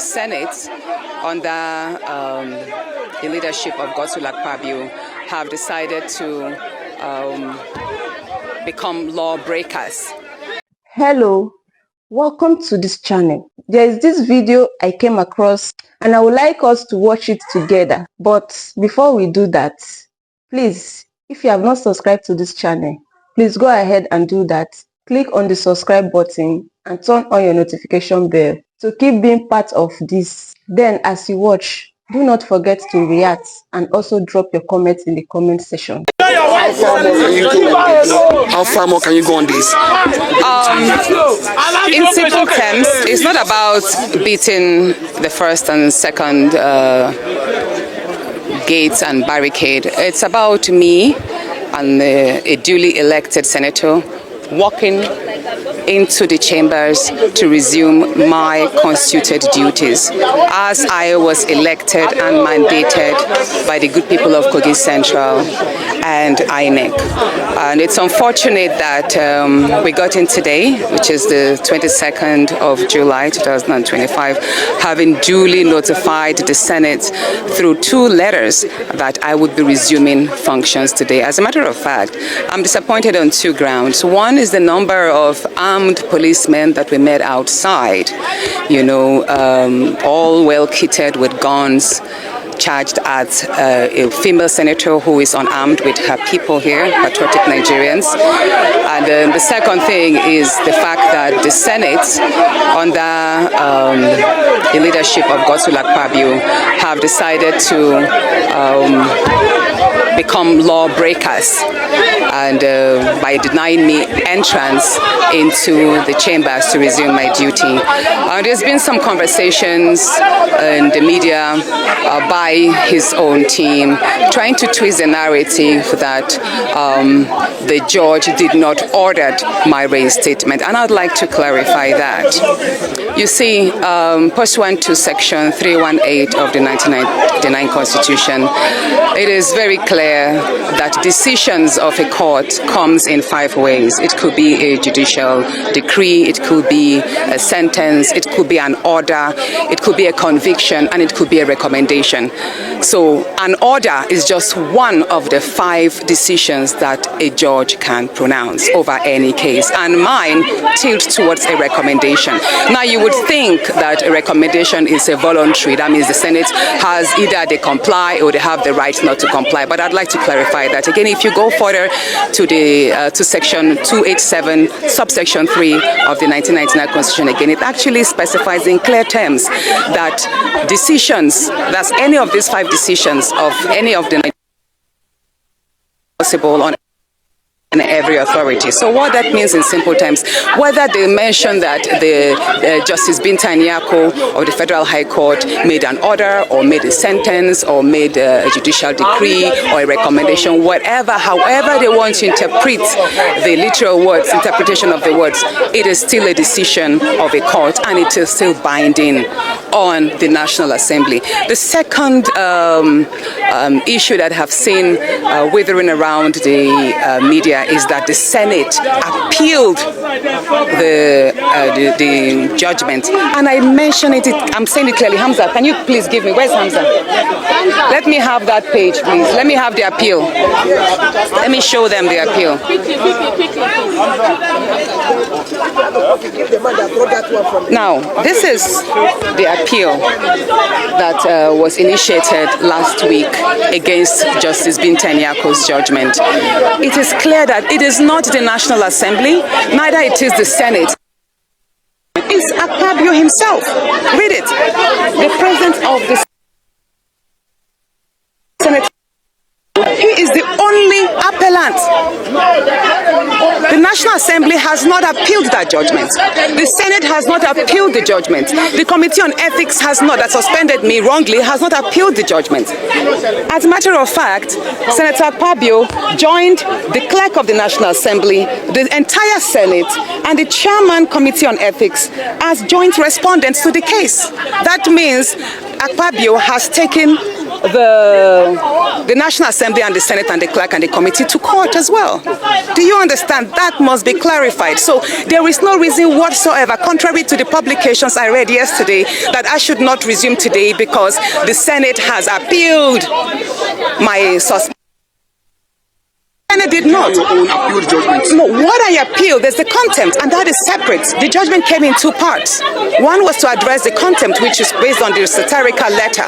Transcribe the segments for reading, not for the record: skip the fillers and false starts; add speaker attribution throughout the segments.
Speaker 1: Senate, under the leadership of Akpabio, have decided to become lawbreakers.
Speaker 2: Hello, welcome to this channel. There is this video I came across and I would like us to watch it together. But before we do that, please, if you have not subscribed to this channel, please go ahead and do that. Click on the subscribe button and turn on your notification bell to keep being part of this. Then as you watch, do not forget to react and also drop your comments in the comment section.
Speaker 3: How far more can you go on this?
Speaker 1: In simple terms, it's not about beating the first and second gates and barricade. It's about me and a duly elected senator walking into the chambers to resume my constituted duties as I was elected and mandated by the good people of Kogi Central and INEC. And it's unfortunate that we got in today, which is the 22nd of July 2025, having duly notified the Senate through 2 letters that I would be resuming functions today. As a matter of fact, I'm disappointed on 2 grounds. One is the number of armed policemen that we met outside, all well kitted with guns, charged at a female senator who is unarmed with her people here, patriotic Nigerians. And the second thing is the fact that the Senate, under the leadership of Akpabio, have decided to become lawbreakers, and by denying me entrance into the chambers to resume my duty. There's been some conversations in the media by his own team trying to twist the narrative that the judge did not order my reinstatement, and I'd like to clarify that. You see, pursuant to Section 318 of the 1999 Constitution, it is very clear that decisions of a court comes in 5 ways. It could be a judicial decree, it could be a sentence, it could be an order, it could be a conviction, and it could be a recommendation. So an order is just one of the 5 decisions that a judge can pronounce over any case, and mine tilts towards a recommendation. Now you would think that a recommendation is a voluntary, that means the Senate has either they comply or they have the right not to comply, but I'd like to clarify that. Again, if you go further to the to Section 287, subsection 3 of the 1999 Constitution, again, it actually specifies in clear terms that decisions, that's any of these 5 decisions of any of the possible on every authority. So what that means in simple terms, whether they mention that the Justice Binta Nyako of the Federal High Court made an order or made a sentence or made a judicial decree or a recommendation, whatever, however they want to interpret the literal words, interpretation of the words, it is still a decision of a court and it is still binding on the National Assembly. The second issue that I have seen withering around the media is that the Senate appealed the judgment, and I mentioned it. I'm saying it clearly. Hamza, can you please give me? Where's Hamza? Let me have that page, please. Let me have the appeal. Let me show them the appeal. Now, this is the appeal that was initiated last week against Justice Binta Nyako's judgment. It is clear that it is not the National Assembly, neither it is the Senate. It's Akpabio himself. Read it. The president of the Senate. He is the only appellant. The National Assembly has not appealed that judgment. The Senate has not appealed the judgment. The Committee on Ethics has not, that suspended me wrongly, has not appealed the judgment. As a matter of fact, Senator Akpabio joined the clerk of the National Assembly, the entire Senate, and the chairman Committee on Ethics as joint respondents to the case. That means Akpabio has taken the National Assembly and the Senate and the clerk and the committee to court as well. Do you understand? That must be clarified. So there is no reason whatsoever, contrary to the publications I read yesterday, that I should not resume today because the Senate has appealed my suspension. And I did not. No, what I appealed, there's the contempt, and that is separate. The judgment came in two parts. One was to address the contempt, which is based on the satirical letter,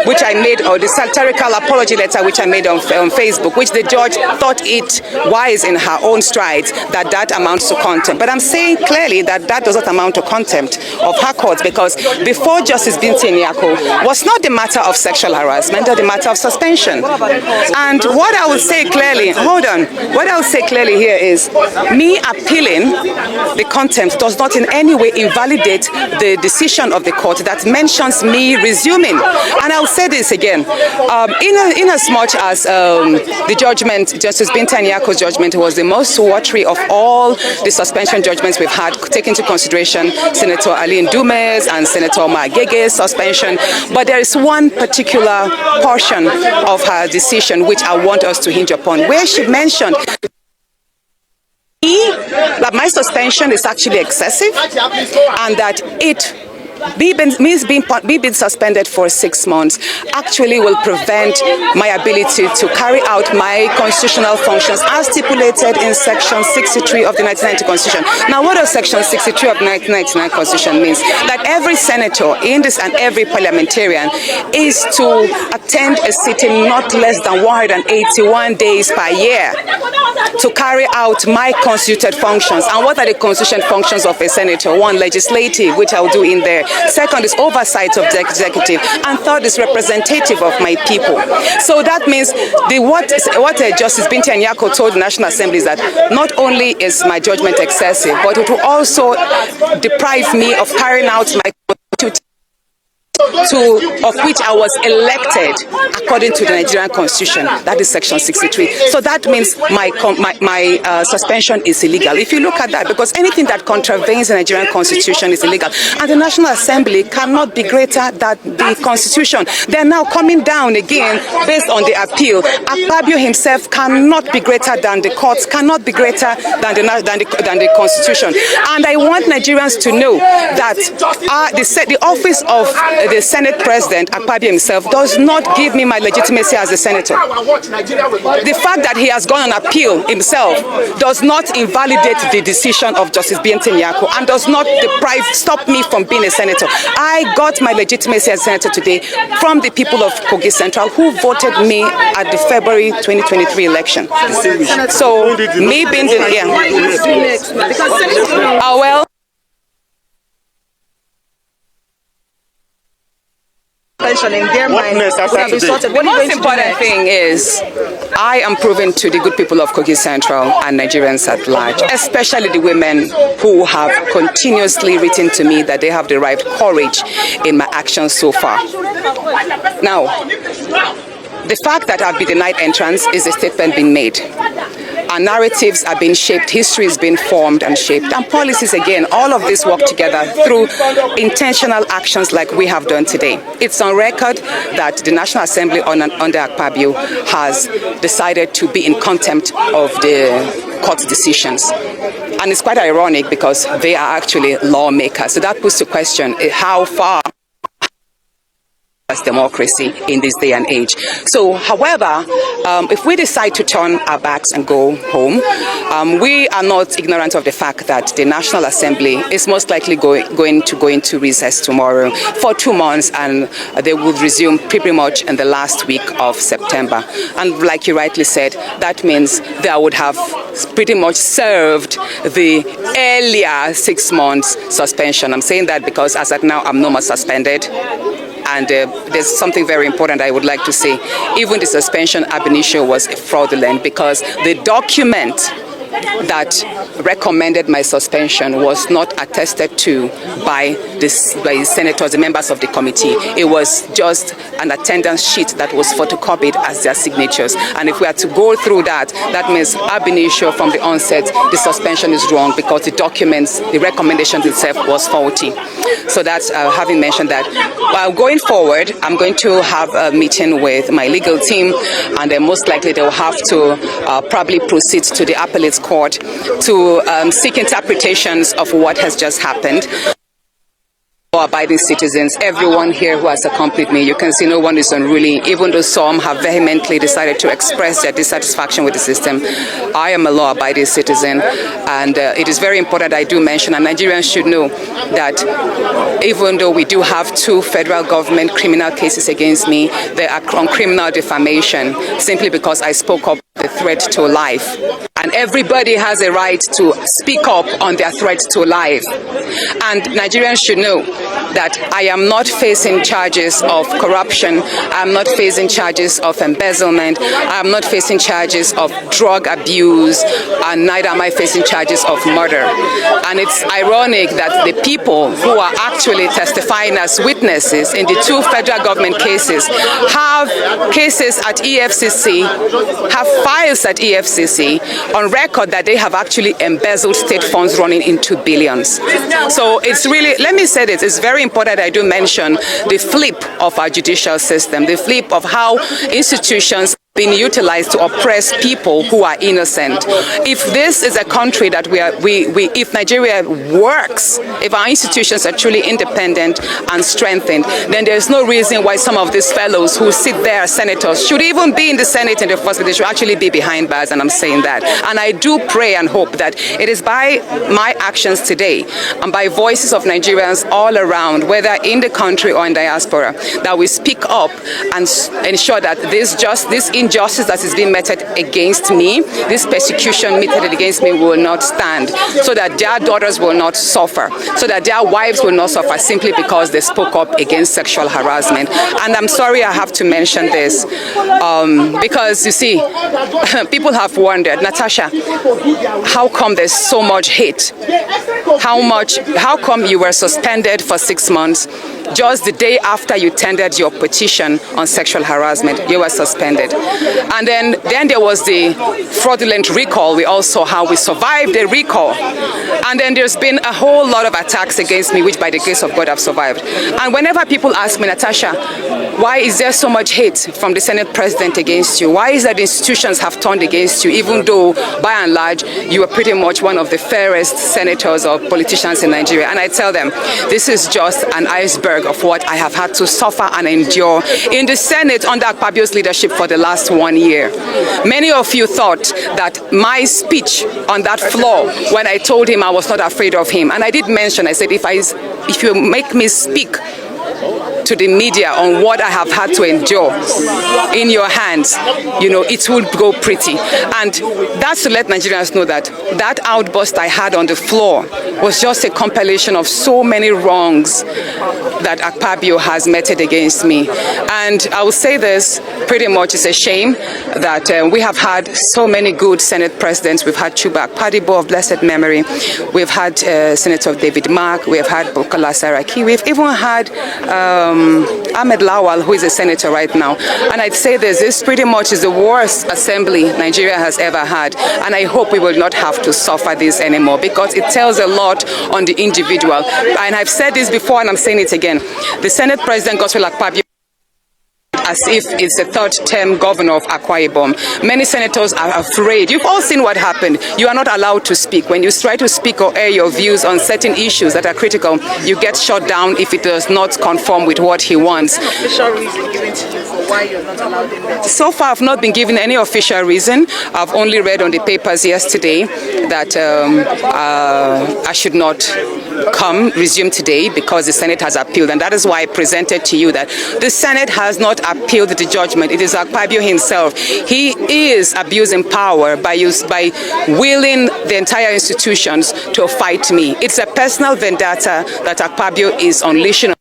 Speaker 1: which I made, or the satirical apology letter, which I made on Facebook, which the judge thought it wise in her own strides that that amounts to contempt. But I'm saying clearly that that does not amount to contempt of her court, because before Justice Binti Nyako was not the matter of sexual harassment, but the matter of suspension. And what I would say clearly, hold on. What I'll say clearly here is me appealing the contempt does not in any way invalidate the decision of the court that mentions me resuming. And I'll say this again. In as much as the judgment, Justice Binti Nyako's judgment, was the most watery of all the suspension judgments we've had, take into consideration Senator Aline Dume's and Senator Omar Gege's suspension. But there is one particular portion of her decision which I want us to hinge upon, where she mentioned that my suspension is actually excessive and that me being suspended for 6 months actually will prevent my ability to carry out my constitutional functions as stipulated in Section 63 of the 1990 Constitution. Now, what does Section 63 of the 1999 Constitution means? That every senator in this and every parliamentarian is to attend a sitting not less than 181 days per year to carry out my constituted functions. And what are the constitutional functions of a senator? One, legislative, which I'll do in there. Second is oversight of the executive, and third is representative of my people. So that means what Justice Binti Nyako told the National Assembly is that not only is my judgment excessive, but it will also deprive me of carrying out my of which I was elected according to the Nigerian Constitution. That is Section 63. So that means my suspension is illegal. If you look at that, because anything that contravenes the Nigerian Constitution is illegal, and the National Assembly cannot be greater than the Constitution. They're now coming down again based on the appeal. Akpabio himself cannot be greater than the courts, cannot be greater than the Constitution. And I want Nigerians to know that the office of the Senate President, Akpabio himself, does not give me my legitimacy as a senator. The fact that he has gone on appeal himself does not invalidate the decision of Justice Binti Nyako and does not stop me from being a senator. I got my legitimacy as a senator today from the people of Kogi Central, who voted me at the February 2023 election. So, me being well,
Speaker 2: In their mind,
Speaker 1: the most important thing is I am proving to the good people of Kogi Central and Nigerians at large, especially the women who have continuously written to me that they have derived courage in my actions so far. Now, the fact that I've been denied entrance is a statement being made. Our narratives are being shaped, history is being formed and shaped, and policies, again, all of this work together through intentional actions like we have done today. It's on record that the National Assembly under Akpabio has decided to be in contempt of the court's decisions. And it's quite ironic because they are actually lawmakers. So that puts to question how far democracy in this day and age. So, however, if we decide to turn our backs and go home, we are not ignorant of the fact that the National Assembly is most likely going to go into recess tomorrow for 2 months, and they will resume pretty much in the last week of September. And like you rightly said, that means they would have pretty much served the earlier 6 months suspension. I'm saying that because as at now, I'm no more suspended. And there's something very important I would like to say. Even the suspension ab initio was fraudulent because the document that recommended my suspension was not attested to by the senators, the members of the committee. It was just an attendance sheet that was photocopied as their signatures. And if we had to go through that, that means ab initio from the onset, the suspension is wrong because the documents, the recommendations itself was faulty. So that's having mentioned that. Well, going forward, I'm going to have a meeting with my legal team, and then most likely they will have to probably proceed to the appellate court to seek interpretations of what has just happened. Abiding citizens, everyone here who has accompanied me, you can see no one is unruly, even though some have vehemently decided to express their dissatisfaction with the system. I am a law-abiding citizen, and it is very important I do mention, and Nigerians should know that even though we do have 2 federal government criminal cases against me, they are on criminal defamation simply because I spoke up the threat to life. And everybody has a right to speak up on their threat to life. And Nigerians should know that I am not facing charges of corruption. I'm not facing charges of embezzlement. I'm not facing charges of drug abuse, and neither am I facing charges of murder. And it's ironic that the people who are actually testifying as witnesses in the 2 federal government cases have cases at EFCC, have files at EFCC on record that they have actually embezzled state funds running into billions. So it's really, let me say this, it's very important I do mention the flip of our judicial system, the flip of how institutions being utilized to oppress people who are innocent. If this is a country that if Nigeria works, if our institutions are truly independent and strengthened, then there's no reason why some of these fellows who sit there as senators should even be in the Senate in the first place. They should actually be behind bars, and I'm saying that. And I do pray and hope that it is by my actions today and by voices of Nigerians all around, whether in the country or in diaspora, that we speak up and ensure that this injustice that is being meted against me, this persecution meted against me, will not stand, so that their daughters will not suffer, so that their wives will not suffer simply because they spoke up against sexual harassment. And I'm sorry I have to mention this, because you see, people have wondered, Natasha, how come there's so much hate? How come you were suspended for 6 months? Just the day after you tendered your petition on sexual harassment, you were suspended. And then there was the fraudulent recall. We all saw how we survived the recall. And then there's been a whole lot of attacks against me, which by the grace of God I've survived. And whenever people ask me, Natasha, why is there so much hate from the Senate President against you? Why is that the institutions have turned against you, even though, by and large, you are pretty much one of the fairest senators or politicians in Nigeria? And I tell them, this is just an iceberg of what I have had to suffer and endure in the Senate under Akpabio's leadership for the last 1 year. Many of you thought that my speech on that floor, when I told him I was not afraid of him, and I did mention, I said, if you make me speak to the media on what I have had to endure in your hands, it will go pretty. And that's to let Nigerians know that that outburst I had on the floor was just a compilation of so many wrongs that Akpabio has meted against me. And I will say this, pretty much it's a shame that we have had so many good Senate presidents. We've had Chuba Akpabio of blessed memory. We've had Senator David Mark. We've had Bukola Saraki. We've even had Ahmed Lawal, who is a senator right now. And I'd say this pretty much is the worst assembly Nigeria has ever had. And I hope we will not have to suffer this anymore, because it tells a lot on the individual. And I've said this before, and I'm saying it again. The Senate President, Godswill Akpabio, as if it's the 3rd term governor of Akwa Ibom. Many senators are afraid. You've all seen what happened. You are not allowed to speak. When you try to speak or air your views on certain issues that are critical, you get shut down if it does not conform with what he wants.
Speaker 3: Official reason given to you for why you're not allowed in there?
Speaker 1: So far, I've not been given any official reason. I've only read on the papers yesterday that I should not resume today because the Senate has appealed. And that is why I presented to you that the Senate has not appealed the judgment. It is Akpabio himself. He is abusing power by willing the entire institutions to fight me. It's a personal vendetta that Akpabio is unleashing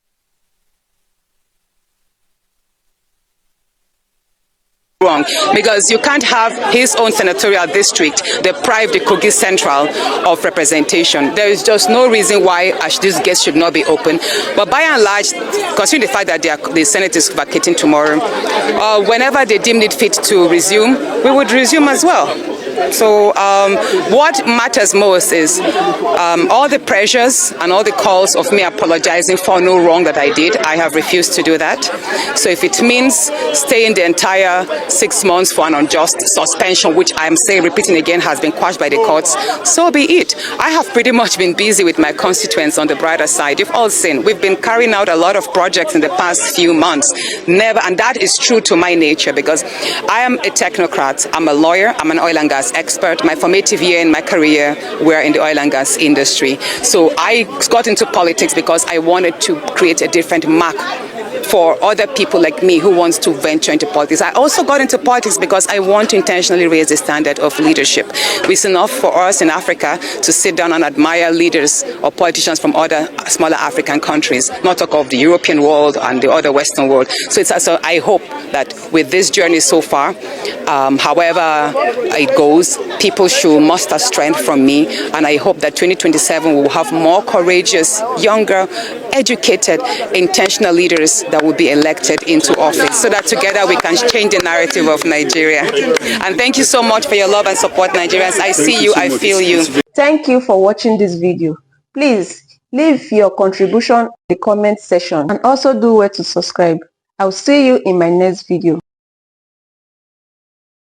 Speaker 1: wrong, because you can't have his own senatorial district deprive the Kogi Central of representation. There is just no reason why these gates should not be open. But by and large, considering the fact that the Senate is vacating tomorrow, whenever they deem it fit to resume, we would resume as well. So what matters most is all the pressures and all the calls of me apologizing for no wrong that I did. I have refused to do that. So if it means staying the entire 6 months for an unjust suspension, which I'm saying, repeating again, has been quashed by the courts, so be it. I have pretty much been busy with my constituents on the brighter side. You've all seen, we've been carrying out a lot of projects in the past few months. And that is true to my nature, because I am a technocrat. I'm a lawyer. I'm an oil and gas expert. My formative year in my career were in the oil and gas industry. So I got into politics because I wanted to create a different mark for other people like me who wants to venture into politics. I also got into politics because I want to intentionally raise the standard of leadership. It's enough for us in Africa to sit down and admire leaders or politicians from other smaller African countries, not talk of the European world and the other Western world. So I hope that with this journey so far, however it goes, people should muster strength from me, and I hope that 2027 we will have more courageous, younger, educated, intentional leaders that will be elected into office, so that together we can change the narrative of Nigeria. And thank you so much for your love and support, Nigerians. I see you, I feel you.
Speaker 2: Thank you for watching this video. Please leave your contribution in the comment section and also do well to subscribe. I'll see you in my next video.